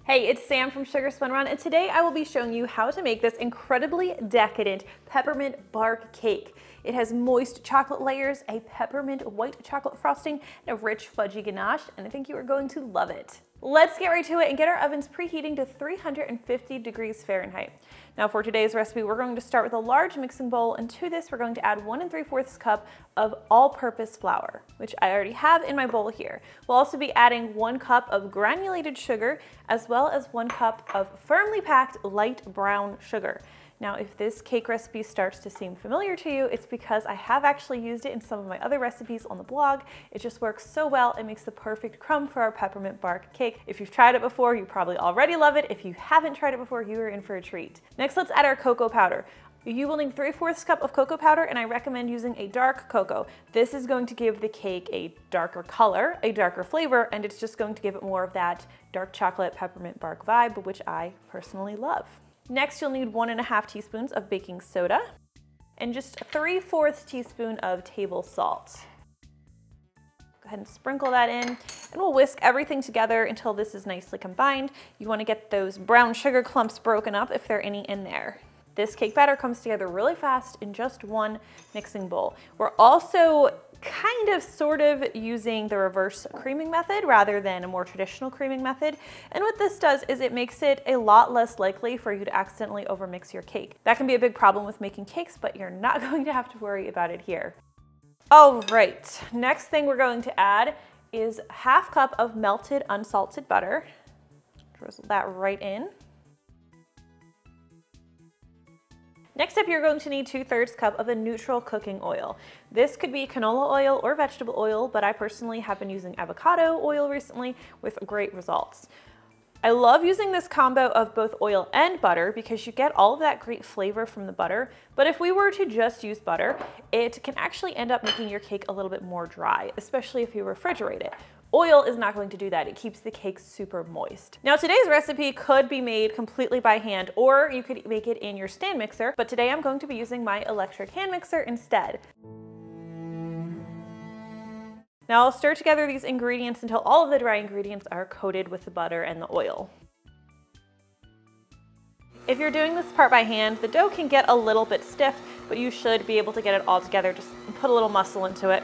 Hey, it's Sam from Sugar Spun Run, and today I will be showing you how to make this incredibly decadent peppermint bark cake. It has moist chocolate layers, a peppermint white chocolate frosting, and a rich fudgy ganache, and I think you are going to love it. Let's get right to it and get our ovens preheating to 350 degrees Fahrenheit. Now for today's recipe, we're going to start with a large mixing bowl, and to this we're going to add 1 3/4 cup of all-purpose flour, which I already have in my bowl here. We'll also be adding 1 cup of granulated sugar, as well as 1 cup of firmly packed light brown sugar. Now, if this cake recipe starts to seem familiar to you, it's because I have actually used it in some of my other recipes on the blog. It just works so well, it makes the perfect crumb for our peppermint bark cake. If you've tried it before, you probably already love it. If you haven't tried it before, you are in for a treat. Next, let's add our cocoa powder. You will need 3/4 cup of cocoa powder, and I recommend using a dark cocoa. This is going to give the cake a darker color, a darker flavor, and it's just going to give it more of that dark chocolate peppermint bark vibe, which I personally love. Next, you'll need 1 1/2 teaspoons of baking soda and just 3/4 teaspoon of table salt. Go ahead and sprinkle that in, and we'll whisk everything together until this is nicely combined. You want to get those brown sugar clumps broken up if there are any in there. This cake batter comes together really fast in just one mixing bowl. We're also sort of using the reverse creaming method rather than a more traditional creaming method. And what this does is it makes it a lot less likely for you to accidentally overmix your cake. That can be a big problem with making cakes, but you're not going to have to worry about it here. All right, next thing we're going to add is 1/2 cup of melted unsalted butter. Drizzle that right in. Next up, you're going to need 2/3 cup of a neutral cooking oil. This could be canola oil or vegetable oil, but I personally have been using avocado oil recently with great results. I love using this combo of both oil and butter because you get all of that great flavor from the butter, but if we were to just use butter, it can actually end up making your cake a little bit more dry, especially if you refrigerate it. Oil is not going to do that. It keeps the cake super moist. Now today's recipe could be made completely by hand, or you could make it in your stand mixer, but today I'm going to be using my electric hand mixer instead. Now I'll stir together these ingredients until all of the dry ingredients are coated with the butter and the oil. If you're doing this part by hand, the dough can get a little bit stiff, but you should be able to get it all together. Just put a little muscle into it.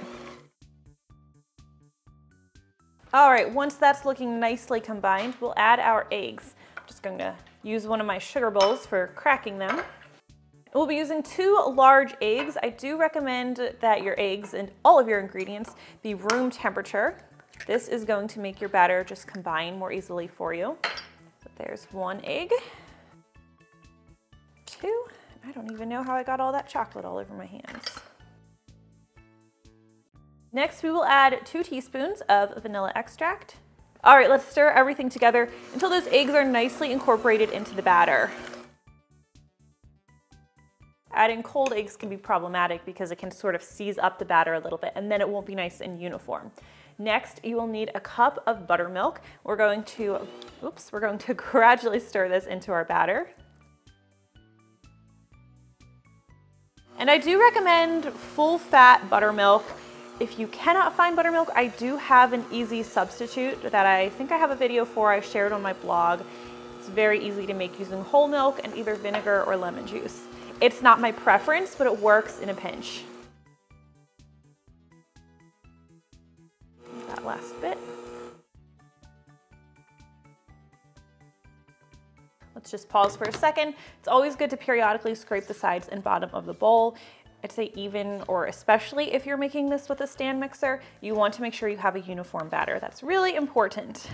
All right, once that's looking nicely combined, we'll add our eggs. I'm just going to use one of my sugar bowls for cracking them. We'll be using 2 large eggs. I do recommend that your eggs and all of your ingredients be room temperature. This is going to make your batter just combine more easily for you. So there's 1 egg, 2. I don't even know how I got all that chocolate all over my hands. Next, we will add 2 teaspoons of vanilla extract. All right, let's stir everything together until those eggs are nicely incorporated into the batter. Adding cold eggs can be problematic because it can sort of seize up the batter a little bit, and then it won't be nice and uniform. Next, you will need a cup of buttermilk. We're going to gradually stir this into our batter. And I do recommend full-fat buttermilk. If you cannot find buttermilk, I do have an easy substitute that I think I have a video for. I shared on my blog. It's very easy to make using whole milk and either vinegar or lemon juice. It's not my preference, but it works in a pinch. That last bit. Let's just pause for a second. It's always good to periodically scrape the sides and bottom of the bowl. I'd say even, or especially if you're making this with a stand mixer, you want to make sure you have a uniform batter. That's really important.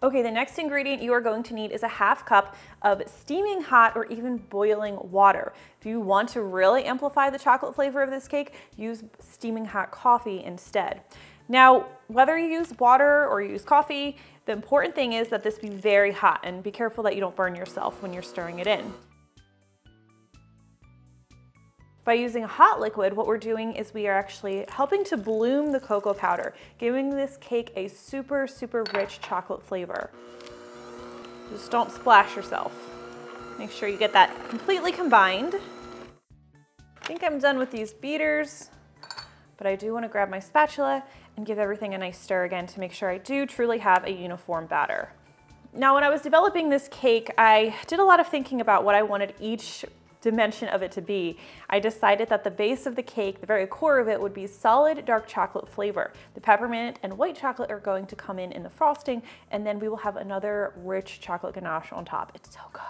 Okay, the next ingredient you are going to need is a 1/2 cup of steaming hot or even boiling water. If you want to really amplify the chocolate flavor of this cake, use steaming hot coffee instead. Now, whether you use water or you use coffee, the important thing is that this be very hot, and be careful that you don't burn yourself when you're stirring it in. By using a hot liquid, what we're doing is we are actually helping to bloom the cocoa powder, giving this cake a super, super rich chocolate flavor. Just don't splash yourself. Make sure you get that completely combined. I think I'm done with these beaters, but I do want to grab my spatula and give everything a nice stir again to make sure I do truly have a uniform batter. Now, when I was developing this cake, I did a lot of thinking about what I wanted each dimension of it to be. I decided that the base of the cake, the very core of it, would be solid dark chocolate flavor. The peppermint and white chocolate are going to come in the frosting, and then we will have another rich chocolate ganache on top. It's so good.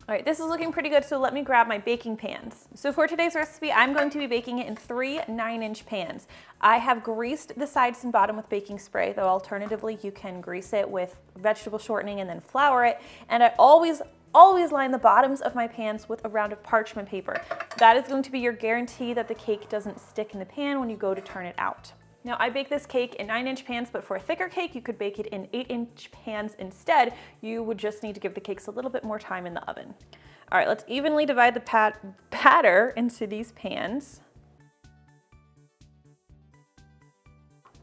All right, this is looking pretty good, so let me grab my baking pans. So for today's recipe, I'm going to be baking it in 3 9-inch pans. I have greased the sides and bottom with baking spray, though alternatively you can grease it with vegetable shortening and then flour it. And I always line the bottoms of my pans with a round of parchment paper. That is going to be your guarantee that the cake doesn't stick in the pan when you go to turn it out. Now, I bake this cake in 9-inch pans, but for a thicker cake, you could bake it in 8-inch pans instead. You would just need to give the cakes a little bit more time in the oven. All right, let's evenly divide the batter into these pans.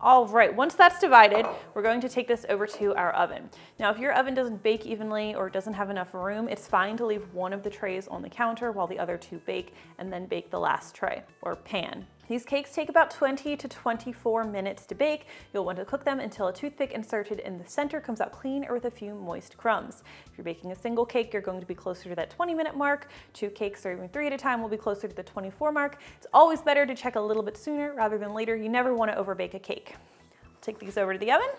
All right, once that's divided, we're going to take this over to our oven. Now, if your oven doesn't bake evenly or doesn't have enough room, it's fine to leave one of the trays on the counter while the other 2 bake, and then bake the last tray or pan. These cakes take about 20 to 24 minutes to bake. You'll want to cook them until a toothpick inserted in the center comes out clean or with a few moist crumbs. If you're baking a single cake, you're going to be closer to that 20-minute mark. 2 cakes or even 3 at a time will be closer to the 24 mark. It's always better to check a little bit sooner rather than later. You never want to overbake a cake. I'll take these over to the oven.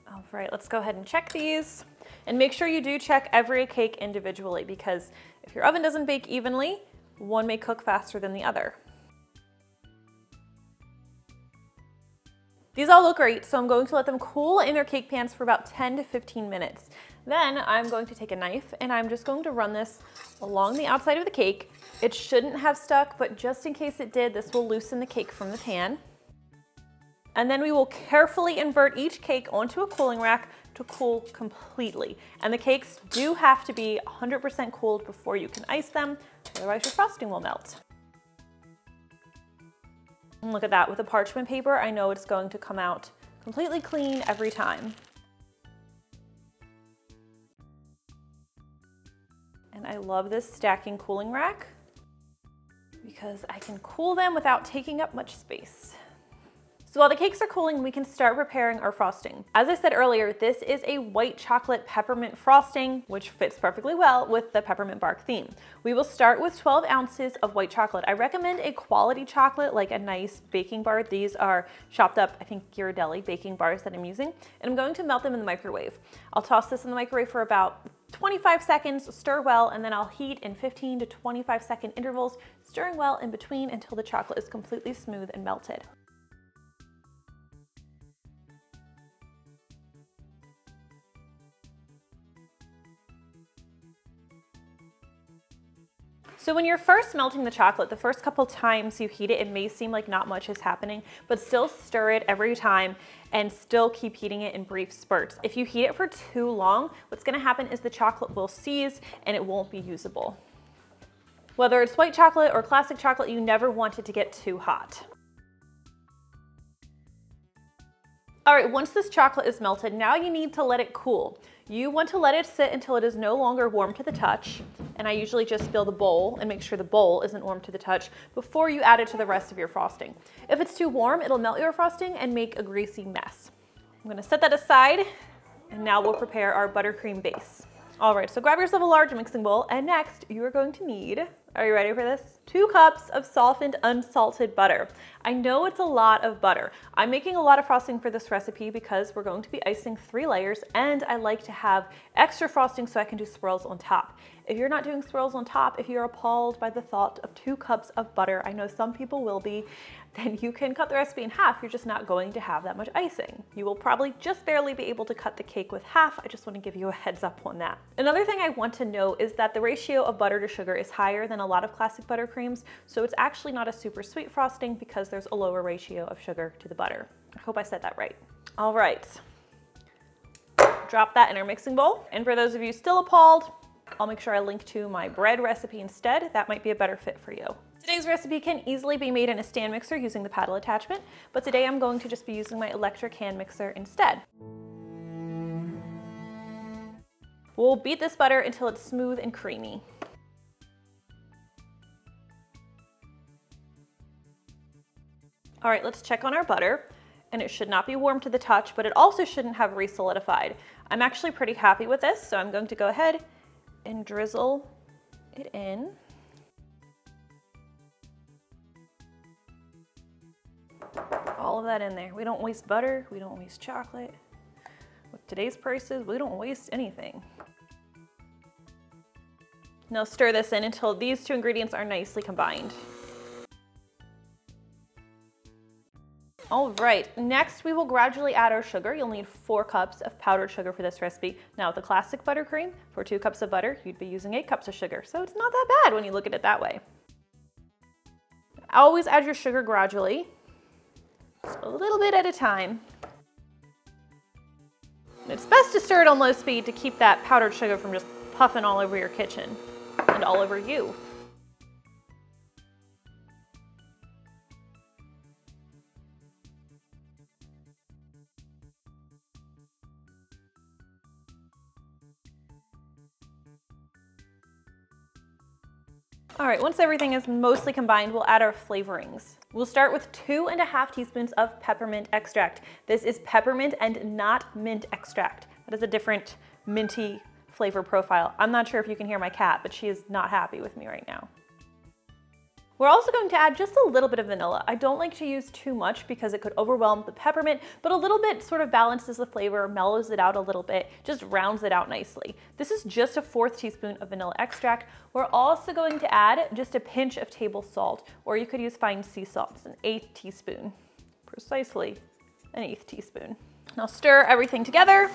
All right, let's go ahead and check these. And make sure you do check every cake individually, because if your oven doesn't bake evenly, one may cook faster than the other. These all look great, so I'm going to let them cool in their cake pans for about 10 to 15 minutes. Then I'm going to take a knife and I'm just going to run this along the outside of the cake. It shouldn't have stuck, but just in case it did, this will loosen the cake from the pan. And then we will carefully invert each cake onto a cooling rack to cool completely. And the cakes do have to be 100% cooled before you can ice them, otherwise your frosting will melt. And look at that, with the parchment paper, I know it's going to come out completely clean every time. And I love this stacking cooling rack because I can cool them without taking up much space. So while the cakes are cooling, we can start preparing our frosting. As I said earlier, this is a white chocolate peppermint frosting, which fits perfectly well with the peppermint bark theme. We will start with 12 ounces of white chocolate. I recommend a quality chocolate, like a nice baking bar. These are chopped up, I think, Ghirardelli baking bars that I'm using, and I'm going to melt them in the microwave. I'll toss this in the microwave for about 25 seconds, stir well, and then I'll heat in 15 to 25-second intervals, stirring well in between until the chocolate is completely smooth and melted. So when you're first melting the chocolate, the first couple times you heat it, it may seem like not much is happening, but still stir it every time and still keep heating it in brief spurts. If you heat it for too long, what's gonna happen is the chocolate will seize and it won't be usable. Whether it's white chocolate or classic chocolate, you never want it to get too hot. All right, once this chocolate is melted, now you need to let it cool. You want to let it sit until it is no longer warm to the touch, and I usually just fill the bowl and make sure the bowl isn't warm to the touch before you add it to the rest of your frosting. If it's too warm, it'll melt your frosting and make a greasy mess. I'm gonna set that aside, and now we'll prepare our buttercream base. All right, so grab yourself a large mixing bowl, and next you are going to need, are you ready for this? 2 cups of softened unsalted butter. I know it's a lot of butter. I'm making a lot of frosting for this recipe because we're going to be icing 3 layers, and I like to have extra frosting so I can do swirls on top. If you're not doing swirls on top, if you're appalled by the thought of 2 cups of butter, I know some people will be, then you can cut the recipe in half. You're just not going to have that much icing. You will probably just barely be able to cut the cake with half. I just want to give you a heads up on that. Another thing I want to note is that the ratio of butter to sugar is higher than a lot of classic buttercreams, so it's actually not a super sweet frosting because there's a lower ratio of sugar to the butter. I hope I said that right. All right, drop that in our mixing bowl. And for those of you still appalled, I'll make sure I link to my bread recipe instead. That might be a better fit for you. Today's recipe can easily be made in a stand mixer using the paddle attachment, but today I'm going to just be using my electric hand mixer instead. We'll beat this butter until it's smooth and creamy. All right, let's check on our butter. and it should not be warm to the touch, but it also shouldn't have re-solidified. I'm actually pretty happy with this, so I'm going to go ahead and drizzle it in. All of that in there. We don't waste butter, we don't waste chocolate. With today's prices, we don't waste anything. Now stir this in until these two ingredients are nicely combined. All right, next we will gradually add our sugar. You'll need 4 cups of powdered sugar for this recipe. Now with the classic buttercream, for 2 cups of butter, you'd be using 8 cups of sugar. So it's not that bad when you look at it that way. Always add your sugar gradually, just a little bit at a time. It's best to stir it on low speed to keep that powdered sugar from just puffing all over your kitchen and all over you. All right, once everything is mostly combined, we'll add our flavorings. We'll start with 2½ teaspoons of peppermint extract. This is peppermint and not mint extract. That is a different minty flavor profile. I'm not sure if you can hear my cat, but she is not happy with me right now. We're also going to add just a little bit of vanilla. I don't like to use too much because it could overwhelm the peppermint, but a little bit sort of balances the flavor, mellows it out a little bit, just rounds it out nicely. This is just a 4th teaspoon of vanilla extract. We're also going to add just a pinch of table salt, or you could use fine sea salt. It's an 1/8 teaspoon, precisely an 1/8 teaspoon. Now stir everything together.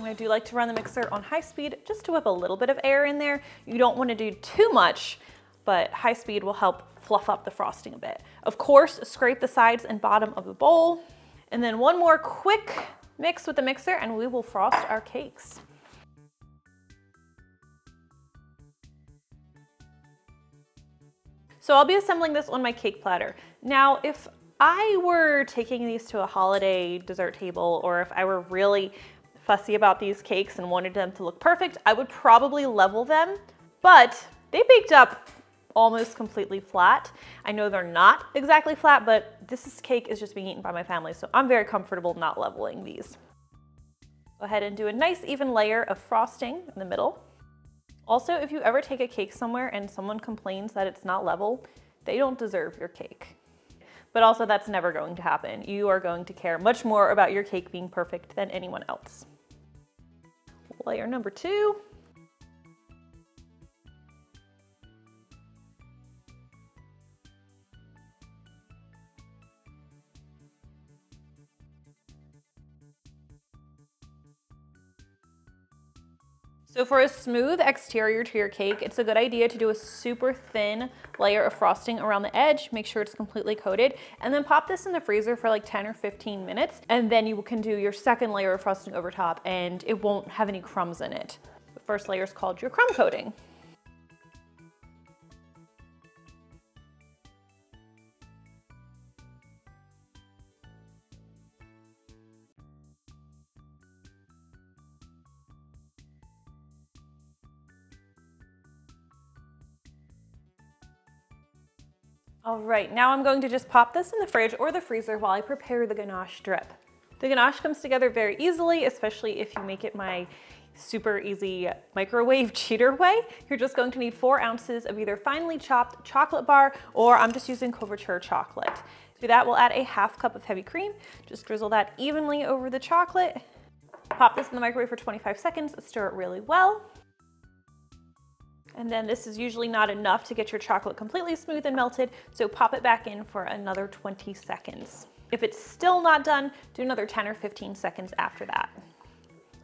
I do like to run the mixer on high speed just to whip a little bit of air in there. You don't want to do too much, but high speed will help fluff up the frosting a bit. Of course, scrape the sides and bottom of the bowl. And then one more quick mix with the mixer and we will frost our cakes. So I'll be assembling this on my cake platter. Now, if I were taking these to a holiday dessert table, or if I were really fussy about these cakes and wanted them to look perfect, I would probably level them, but they baked up almost completely flat. I know they're not exactly flat, but this cake is just being eaten by my family, so I'm very comfortable not leveling these. Go ahead and do a nice even layer of frosting in the middle. Also, if you ever take a cake somewhere and someone complains that it's not level, they don't deserve your cake. But also that's never going to happen. You are going to care much more about your cake being perfect than anyone else. Layer number 2. So for a smooth exterior to your cake, it's a good idea to do a super thin layer of frosting around the edge, make sure it's completely coated, and then pop this in the freezer for like 10 or 15 minutes, and then you can do your second layer of frosting over top and it won't have any crumbs in it. The first layer is called your crumb coating. All right, now I'm going to just pop this in the fridge or the freezer while I prepare the ganache drip. The ganache comes together very easily, especially if you make it my super easy microwave cheater way. You're just going to need 4 ounces of either finely chopped chocolate bar, or I'm just using Couverture chocolate. To that, we'll add a 1/2 cup of heavy cream. Just drizzle that evenly over the chocolate. Pop this in the microwave for 25 seconds, stir it really well. And then this is usually not enough to get your chocolate completely smooth and melted, so pop it back in for another 20 seconds. If it's still not done, do another 10 or 15 seconds after that.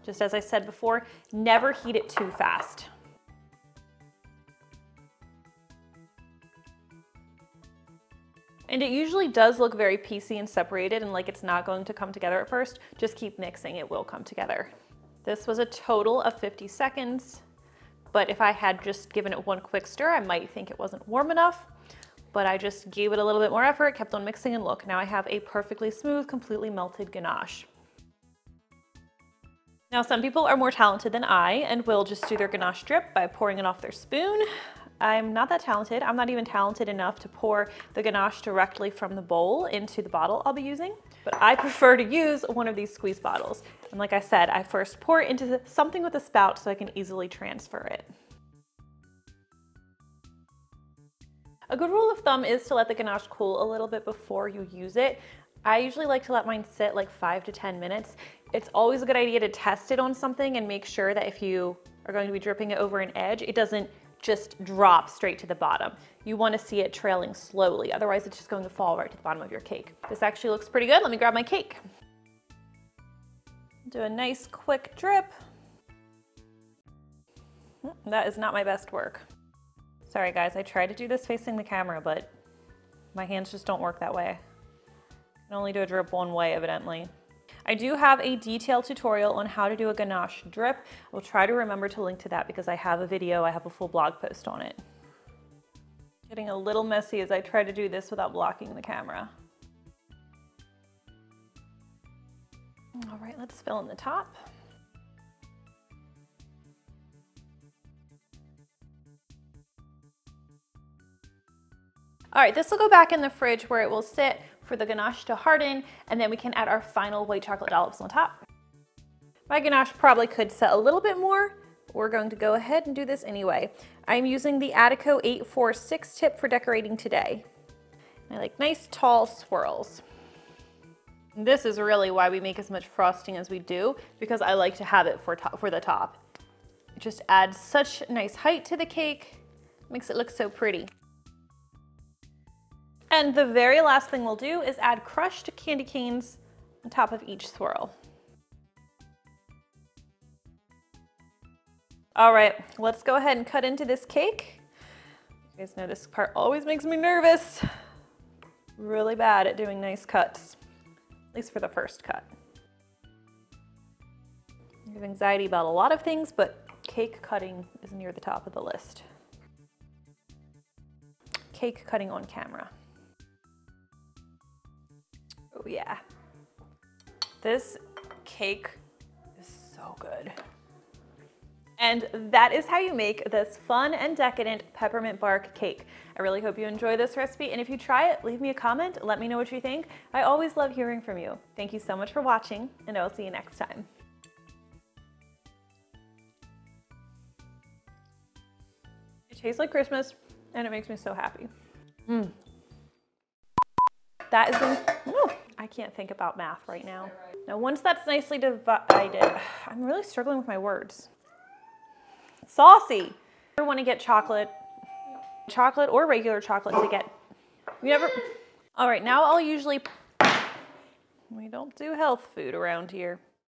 Just as I said before, never heat it too fast. And it usually does look very piecey and separated and like it's not going to come together at first. Just keep mixing, it will come together. This was a total of 50 seconds. But if I had just given it one quick stir, I might think it wasn't warm enough, but I just gave it a little bit more effort, kept on mixing, and look, now I have a perfectly smooth, completely melted ganache. Now, some people are more talented than I and will just do their ganache drip by pouring it off their spoon. I'm not that talented. I'm not even talented enough to pour the ganache directly from the bowl into the bottle I'll be using, but I prefer to use one of these squeeze bottles. And like I said, I first pour it into something with a spout so I can easily transfer it. A good rule of thumb is to let the ganache cool a little bit before you use it. I usually like to let mine sit like 5 to 10 minutes. It's always a good idea to test it on something and make sure that if you are going to be dripping it over an edge, it doesn't just drop straight to the bottom. You want to see it trailing slowly, otherwise it's just going to fall right to the bottom of your cake. This actually looks pretty good. Let me grab my cake. Do a nice quick drip. That is not my best work. Sorry guys, I tried to do this facing the camera, but my hands just don't work that way. I can only do a drip one way, evidently. I do have a detailed tutorial on how to do a ganache drip. I'll try to remember to link to that because I have a video, I have a full blog post on it. Getting a little messy as I try to do this without blocking the camera. All right, let's fill in the top. All right, this will go back in the fridge where it will sit for the ganache to harden, and then we can add our final white chocolate dollops on top. My ganache probably could set a little bit more. We're going to go ahead and do this anyway. I'm using the Attico 846 tip for decorating today. I like nice tall swirls. And this is really why we make as much frosting as we do, because I like to have it for the top. It just adds such nice height to the cake, makes it look so pretty. And the very last thing we'll do is add crushed candy canes on top of each swirl. All right, let's go ahead and cut into this cake. You guys know this part always makes me nervous. Really bad at doing nice cuts, at least for the first cut. I have anxiety about a lot of things, but cake cutting is near the top of the list. Cake cutting on camera. Oh yeah, this cake is so good. And that is how you make this fun and decadent peppermint bark cake. I really hope you enjoy this recipe, and if you try it, leave me a comment, let me know what you think. I always love hearing from you. Thank you so much for watching, and I'll see you next time. It tastes like Christmas, and it makes me so happy. That has been, I can't think about math right now. Now, once that's nicely divided, I'm really struggling with my words. Saucy. You want to get chocolate or regular chocolate to get, all right, now I'll usually, we don't do health food around here.